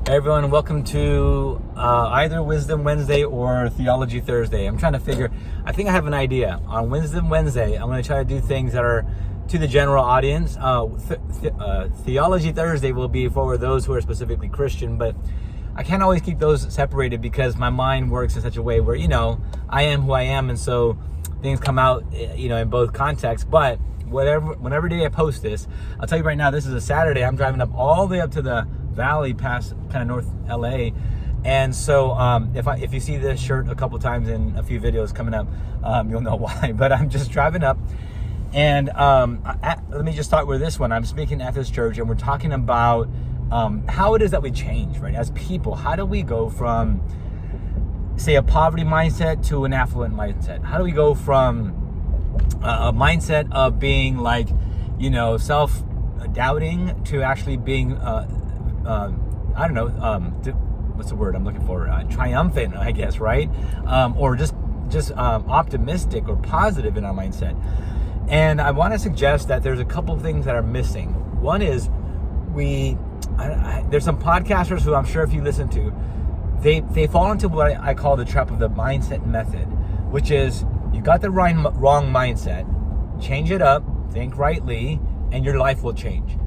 Hey everyone, welcome to either Wisdom Wednesday or Theology Thursday. I'm trying to figure, I think I have an idea. On Wisdom Wednesday, I'm going to try to do things that are to the general audience. Theology Thursday will be for those who are specifically Christian, but I can't always keep those separated because my mind works in such a way where, I am who I am, and so things come out, in both contexts. But whenever day I post this, I'll tell you right now, this is a Saturday. I'm driving up all the way up to the valley past kind of North LA, and so if you see this shirt a couple times in a few videos coming up, you'll know why. But I'm just driving up, and let me just start with this one. I'm speaking at this church, and we're talking about how it is that we change, right? As people, how do we go from, say, a poverty mindset to an affluent mindset? How do we go from a mindset of being like, self-doubting to actually being what's the word I'm looking for? Triumphant, I guess, right? Or just optimistic or positive in our mindset. And I want to suggest that there's a couple of things that are missing. One is there's some podcasters who I'm sure if you listen to, they fall into what I call the trap of the mindset method, which is you got the wrong mindset, change it up, think rightly, and your life will change.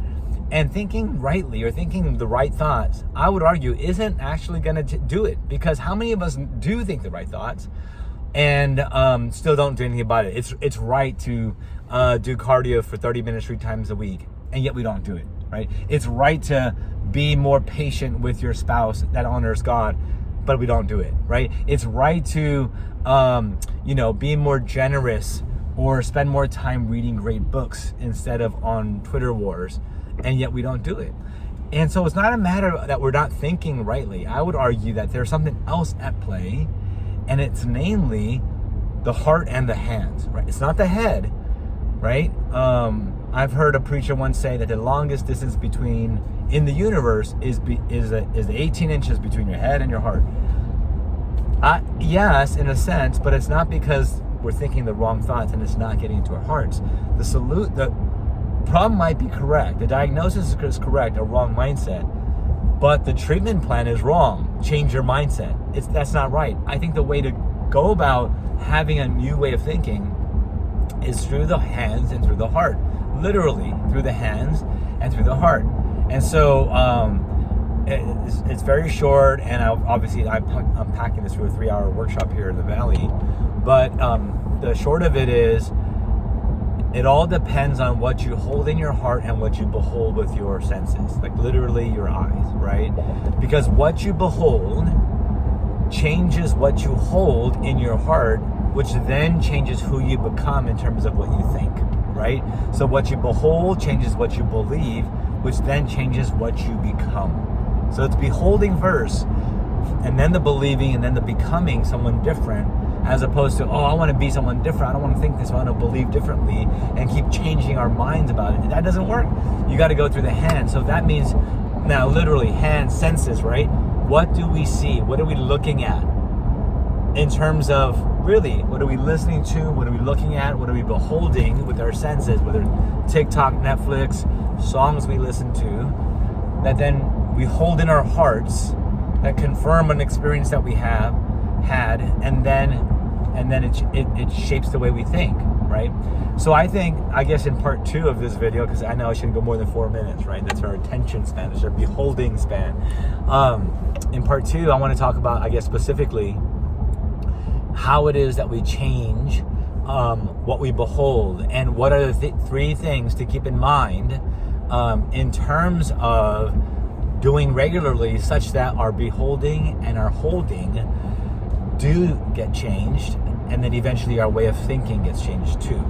And thinking rightly or thinking the right thoughts, I would argue, isn't actually going to do it. Because how many of us do think the right thoughts and still don't do anything about it? It's right to do cardio for 30 minutes 3 times a week, and yet we don't do it, right? It's right to be more patient with your spouse that honors God, but we don't do it, right? It's right to, be more generous or spend more time reading great books instead of on Twitter wars, and yet we don't do it. And so it's not a matter that we're not thinking rightly. I would argue that there's something else at play, and it's namely the heart and the hands, right? It's not the head, right? I've heard a preacher once say that the longest distance in the universe is 18 inches between your head and your heart. Yes, in a sense, but it's not because we're thinking the wrong thoughts and it's not getting into our hearts. The problem might be correct. The diagnosis is correct, a wrong mindset, but the treatment plan is wrong. Change your mindset. That's not right. I think the way to go about having a new way of thinking is through the hands and through the heart. Literally, through the hands and through the heart. And so it's very short, and I'm packing this through a 3-hour workshop here in the Valley. But the short of it is, it all depends on what you hold in your heart and what you behold with your senses, like literally your eyes, right? Because what you behold changes what you hold in your heart, which then changes who you become in terms of what you think, right? So what you behold changes what you believe, which then changes what you become. So it's beholding first, and then the believing, and then the becoming someone different, as opposed to, I want to be someone different. I don't want to think this. I want to believe differently and keep changing our minds about it. That doesn't work. You got to go through the hands. So that means now literally hands, senses, right? What do we see? What are we looking at? In terms of really, what are we listening to? What are we looking at? What are we beholding with our senses? Whether TikTok, Netflix, songs we listen to, that then we hold in our hearts that confirm an experience that we have had, and then it shapes the way we think, right? So I guess in part 2 of this video, because I know I shouldn't go more than 4 minutes, right? That's our attention span, that's our beholding span. In part 2, I want to talk about, I guess, specifically how it is that we change what we behold, and what are the 3 things to keep in mind in terms of doing regularly, such that our beholding and our holding do get changed, and then eventually our way of thinking gets changed too.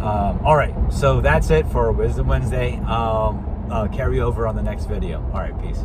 All right, so that's it for Wisdom Wednesday. Carry over on the next video. All right, peace.